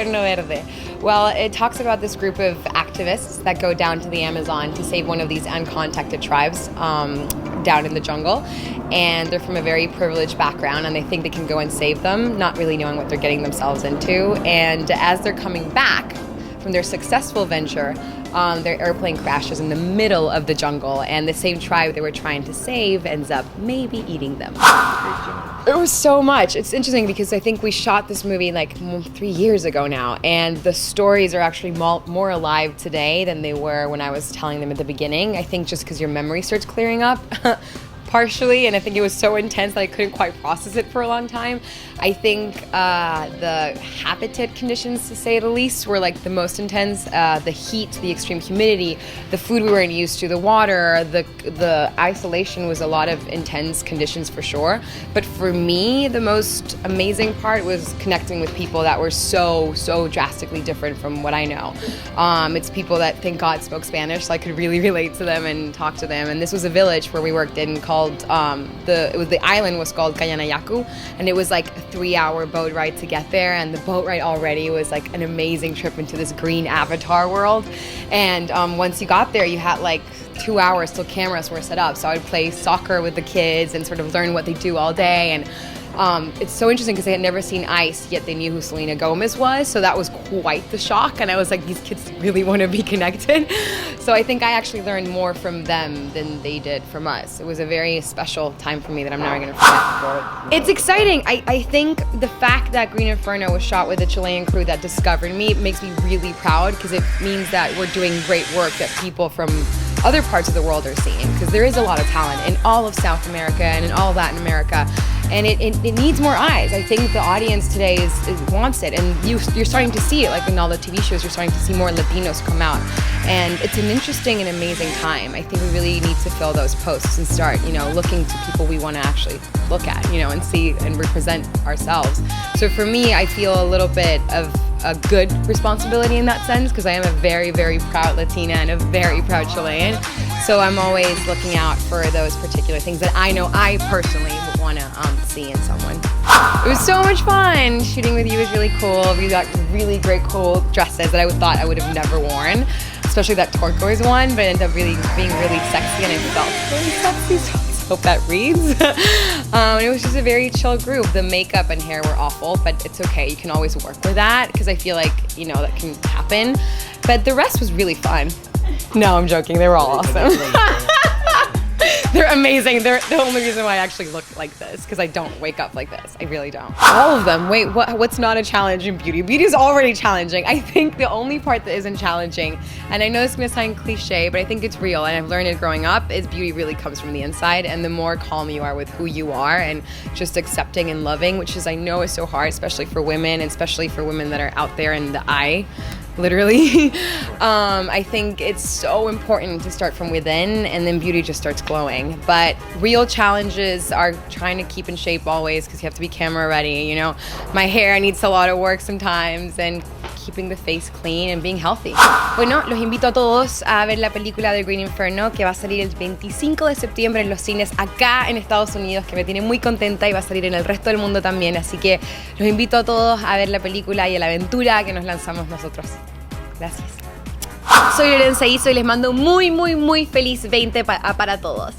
Inferno Verde? Well, it talks about this group of activists that go down to the Amazon to save one of these uncontacted tribes down in the jungle. And they're from a very privileged background, and they think they can go and save them, not really knowing what they're getting themselves into. And as they're coming back from their successful venture, their airplane crashes in the middle of the jungle, and the same tribe they were trying to save ends up maybe eating them. It was so much. It's interesting because I think we shot this movie like 3 years ago now, and the stories are actually more alive today than they were when I was telling them at the beginning. I think just because your memory starts clearing up partially, and I think it was so intense that I couldn't quite process it for a long time. I think the habitat conditions, to say the least, were like the most intense. The heat, the extreme humidity, the food we weren't used to, the water, the isolation was a lot of intense conditions for sure. But for me, the most amazing part was connecting with people that were so drastically different from what I know. It's people that, thank God, spoke Spanish, so I could really relate to them and talk to them. And this was a village where we worked in called the island was called Kayanayaku, and it was like a 3-hour boat ride to get there, and the boat ride already was like an amazing trip into this green avatar world. And once you got there, you had like 2 hours till cameras were set up, so I would play soccer with the kids and sort of learn what they do all day. And it's so interesting because they had never seen ice, yet they knew who Selena Gomez was, so that was quite the shock. And I was like, these kids really want to be connected. So I think I actually learned more from them than they did from us. It was a very special time for me that I'm never going to forget. It's exciting. I think the fact that Green Inferno was shot with a Chilean crew that discovered me makes me really proud, because it means that we're doing great work that people from other parts of the world are seeing, because there is a lot of talent in all of South America and in all of Latin America, and it needs more eyes. I think the audience today wants it, and you're starting to see it, like in all the TV shows, you're starting to see more Latinos come out, and it's an interesting and amazing time. I think we really need to fill those posts and start, looking to people we want to actually look at, and see and represent ourselves. So for me, I feel a little bit of a good responsibility in that sense, because I am a very, very proud Latina and a very proud Chilean. So I'm always looking out for those particular things that I know I personally would want to see in someone. It was so much fun. Shooting with you was really cool. We got really great, cool dresses that I thought I would have never worn, especially that turquoise one, but it ended up really being really sexy, and I felt really sexy. So I hope that reads. It was just a very chill group. The makeup and hair were awful, but it's okay. You can always work with that, because I feel like, that can happen. But the rest was really fun. No, I'm joking. They were all awesome. They're amazing. They're the only reason why I actually look like this, because I don't wake up like this. I really don't. All of them. Wait, what's not a challenge in beauty? Beauty is already challenging. I think the only part that isn't challenging, and I know this is going to sound cliche, but I think it's real, and I've learned it growing up, is beauty really comes from the inside. And the more calm you are with who you are and just accepting and loving, which is, I know, is so hard, especially for women, and especially for women that are out there in the eye, literally. I think it's so important to start from within, and then beauty just starts glowing. But real challenges are trying to keep in shape always, because you have to be camera ready, My hair needs a lot of work sometimes, and keeping the face clean and being healthy. Bueno, los invito a todos a ver la película de Green Inferno, que va a salir el 25 de septiembre en los cines acá en Estados Unidos, que me tiene muy contenta, y va a salir en el resto del mundo también. Así que los invito a todos a ver la película y a la aventura que nos lanzamos nosotros. Gracias. Soy Lorenza Izzo y les mando muy feliz 20 para todos.